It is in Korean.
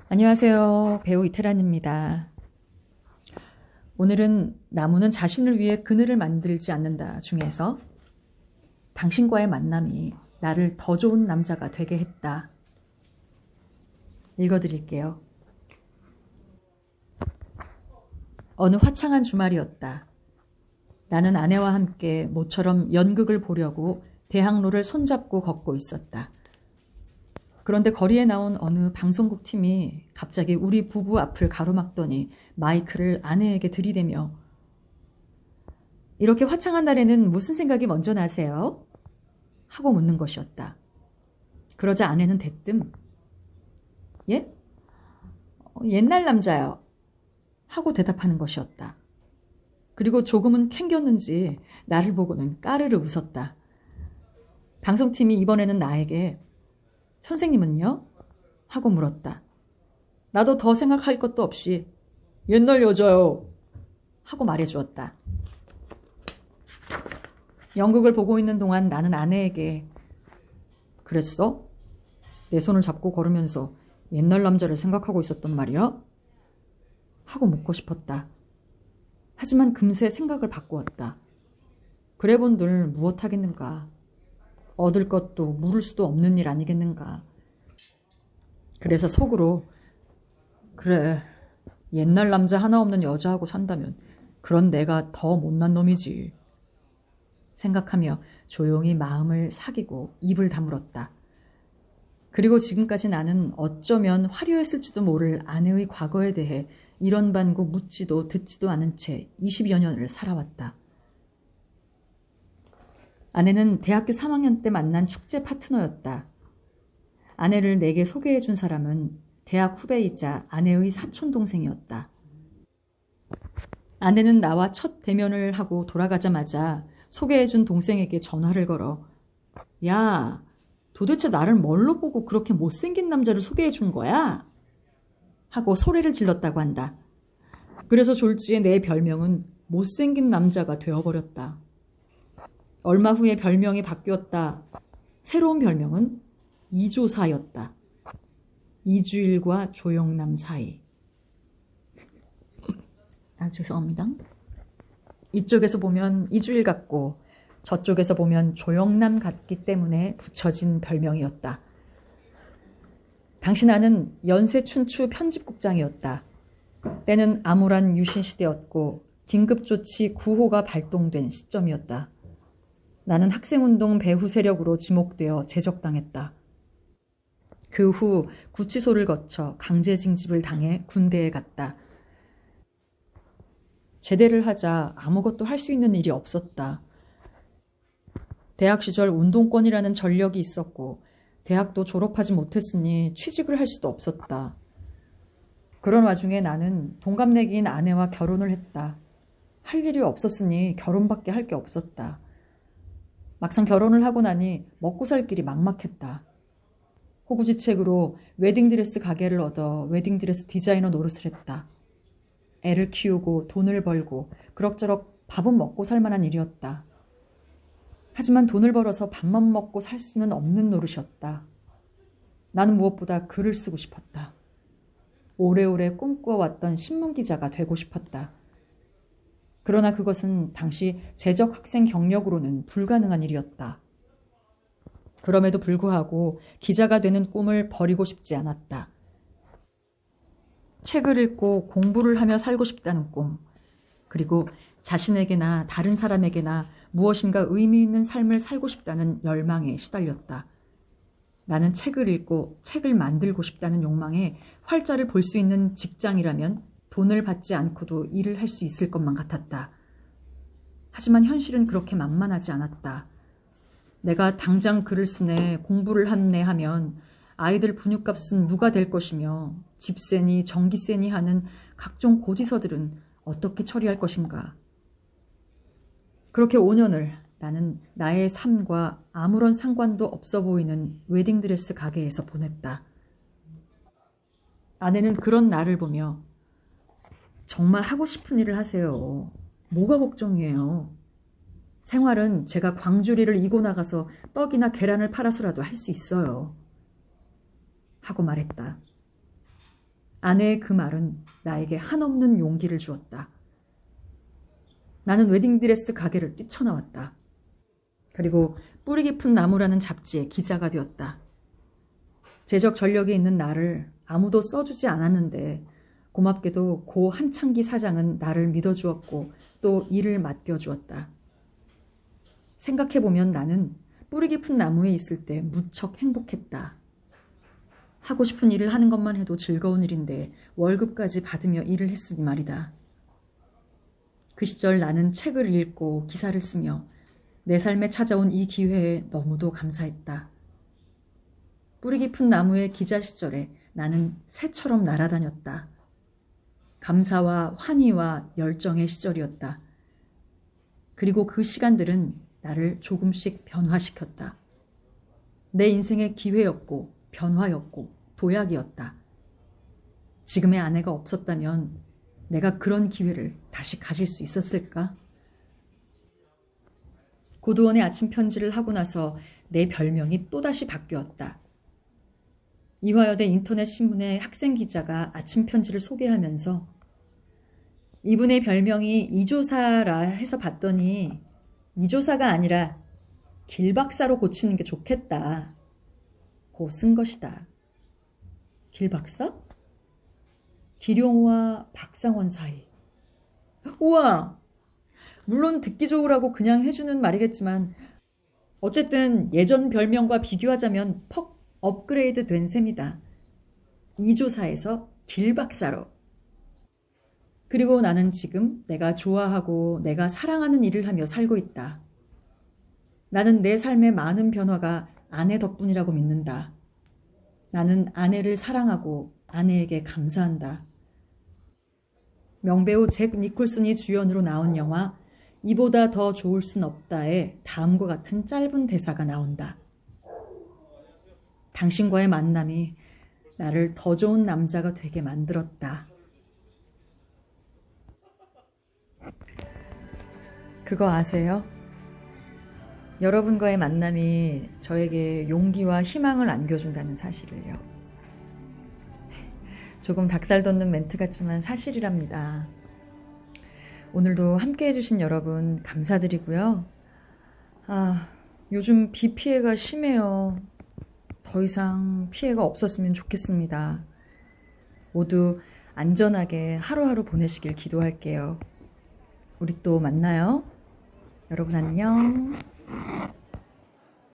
안녕하세요. 배우 이태란입니다. 오늘은 나무는 자신을 위해 그늘을 만들지 않는다 중에서 당신과의 만남이 나를 더 좋은 남자가 되게 했다. 읽어드릴게요. 어느 화창한 주말이었다. 나는 아내와 함께 모처럼 연극을 보려고 대학로를 손잡고 걷고 있었다. 그런데 거리에 나온 어느 방송국 팀이 갑자기 우리 부부 앞을 가로막더니 마이크를 아내에게 들이대며 "이렇게 화창한 날에는 무슨 생각이 먼저 나세요?" 하고 묻는 것이었다. 그러자 아내는 대뜸 "예? 옛날 남자요." 하고 대답하는 것이었다. 그리고 조금은 캥겼는지 나를 보고는 까르르 웃었다. 방송팀이 이번에는 나에게 "선생님은요?" 하고 물었다. 나도 더 생각할 것도 없이 "옛날 여자요." 하고 말해주었다. 연극을 보고 있는 동안 나는 아내에게 "그랬어? 내 손을 잡고 걸으면서 옛날 남자를 생각하고 있었단 말이야?" 하고 묻고 싶었다. 하지만 금세 생각을 바꾸었다. 그래 본들 무엇하겠는가. 얻을 것도 물을 수도 없는 일 아니겠는가. 그래서 속으로 "그래, 옛날 남자 하나 없는 여자하고 산다면 그런 내가 더 못난 놈이지." 생각하며 조용히 마음을 사귀고 입을 다물었다. 그리고 지금까지 나는 어쩌면 화려했을지도 모를 아내의 과거에 대해 이런 반구 묻지도 듣지도 않은 채 20여 년을 살아왔다. 아내는 대학교 3학년 때 만난 축제 파트너였다. 아내를 내게 소개해 준 사람은 대학 후배이자 아내의 사촌동생이었다. 아내는 나와 첫 대면을 하고 돌아가자마자 소개해 준 동생에게 전화를 걸어 "야, 도대체 나를 뭘로 보고 그렇게 못생긴 남자를 소개해 준 거야?" 하고 소리를 질렀다고 한다. 그래서 졸지에 내 별명은 못생긴 남자가 되어버렸다. 얼마 후에 별명이 바뀌었다. 새로운 별명은 이조사였다. 이주일과 조영남 사이. 죄송합니다. 이쪽에서 보면 이주일 같고 저쪽에서 보면 조영남 같기 때문에 붙여진 별명이었다. 당시 나는 연세춘추 편집국장이었다. 때는 암울한 유신시대였고 긴급조치 9호가 발동된 시점이었다. 나는 학생운동 배후 세력으로 지목되어 제적당했다. 그 후 구치소를 거쳐 강제징집을 당해 군대에 갔다. 제대를 하자 아무것도 할 수 있는 일이 없었다. 대학 시절 운동권이라는 전력이 있었고 대학도 졸업하지 못했으니 취직을 할 수도 없었다. 그런 와중에 나는 동갑내기인 아내와 결혼을 했다. 할 일이 없었으니 결혼밖에 할 게 없었다. 막상 결혼을 하고 나니 먹고 살 길이 막막했다. 호구지책으로 웨딩드레스 가게를 얻어 웨딩드레스 디자이너 노릇을 했다. 애를 키우고 돈을 벌고 그럭저럭 밥은 먹고 살 만한 일이었다. 하지만 돈을 벌어서 밥만 먹고 살 수는 없는 노릇이었다. 나는 무엇보다 글을 쓰고 싶었다. 오래오래 꿈꿔왔던 신문기자가 되고 싶었다. 그러나 그것은 당시 재적 학생 경력으로는 불가능한 일이었다. 그럼에도 불구하고 기자가 되는 꿈을 버리고 싶지 않았다. 책을 읽고 공부를 하며 살고 싶다는 꿈, 그리고 자신에게나 다른 사람에게나 무엇인가 의미 있는 삶을 살고 싶다는 열망에 시달렸다. 나는 책을 읽고 책을 만들고 싶다는 욕망에 활자를 볼 수 있는 직장이라면 돈을 받지 않고도 일을 할 수 있을 것만 같았다. 하지만 현실은 그렇게 만만하지 않았다. 내가 당장 글을 쓰네, 공부를 하네 하면 아이들 분유값은 누가 될 것이며 집세니 전기세니 하는 각종 고지서들은 어떻게 처리할 것인가. 그렇게 5년을 나는 나의 삶과 아무런 상관도 없어 보이는 웨딩드레스 가게에서 보냈다. 아내는 그런 나를 보며 "정말 하고 싶은 일을 하세요. 뭐가 걱정이에요. 생활은 제가 광주리를 이고 나가서 떡이나 계란을 팔아서라도 할 수 있어요." 하고 말했다. 아내의 그 말은 나에게 한없는 용기를 주었다. 나는 웨딩드레스 가게를 뛰쳐나왔다. 그리고 뿌리 깊은 나무라는 잡지에 기자가 되었다. 제적 전력이 있는 나를 아무도 써주지 않았는데 고맙게도 고 한창기 사장은 나를 믿어주었고 또 일을 맡겨주었다. 생각해보면 나는 뿌리 깊은 나무에 있을 때 무척 행복했다. 하고 싶은 일을 하는 것만 해도 즐거운 일인데 월급까지 받으며 일을 했으니 말이다. 그 시절 나는 책을 읽고 기사를 쓰며 내 삶에 찾아온 이 기회에 너무도 감사했다. 뿌리 깊은 나무의 기자 시절에 나는 새처럼 날아다녔다. 감사와 환희와 열정의 시절이었다. 그리고 그 시간들은 나를 조금씩 변화시켰다. 내 인생의 기회였고 변화였고 도약이었다. 지금의 아내가 없었다면 내가 그런 기회를 다시 가질 수 있었을까? 고두원의 아침 편지를 하고 나서 내 별명이 또다시 바뀌었다. 이화여대 인터넷 신문의 학생 기자가 아침 편지를 소개하면서 이분의 별명이 이조사라 해서 봤더니 이조사가 아니라 길박사로 고치는 게 좋겠다. 고 쓴 것이다. 길박사? 기룡과 박상원 사이. 우와! 물론 듣기 좋으라고 그냥 해주는 말이겠지만 어쨌든 예전 별명과 비교하자면 퍽 업그레이드 된 셈이다. 이조사에서 길박사로. 그리고 나는 지금 내가 좋아하고 내가 사랑하는 일을 하며 살고 있다. 나는 내 삶의 많은 변화가 아내 덕분이라고 믿는다. 나는 아내를 사랑하고 아내에게 감사한다. 명배우 잭 니콜슨이 주연으로 나온 영화 이보다 더 좋을 순 없다에 다음과 같은 짧은 대사가 나온다. 당신과의 만남이 나를 더 좋은 남자가 되게 만들었다. 그거 아세요? 여러분과의 만남이 저에게 용기와 희망을 안겨준다는 사실을요. 조금 닭살 돋는 멘트 같지만 사실이랍니다. 오늘도 함께 해주신 여러분 감사드리고요. 요즘 비 피해가 심해요. 더 이상 피해가 없었으면 좋겠습니다. 모두 안전하게 하루하루 보내시길 기도할게요. 우리 또 만나요. 여러분 안녕.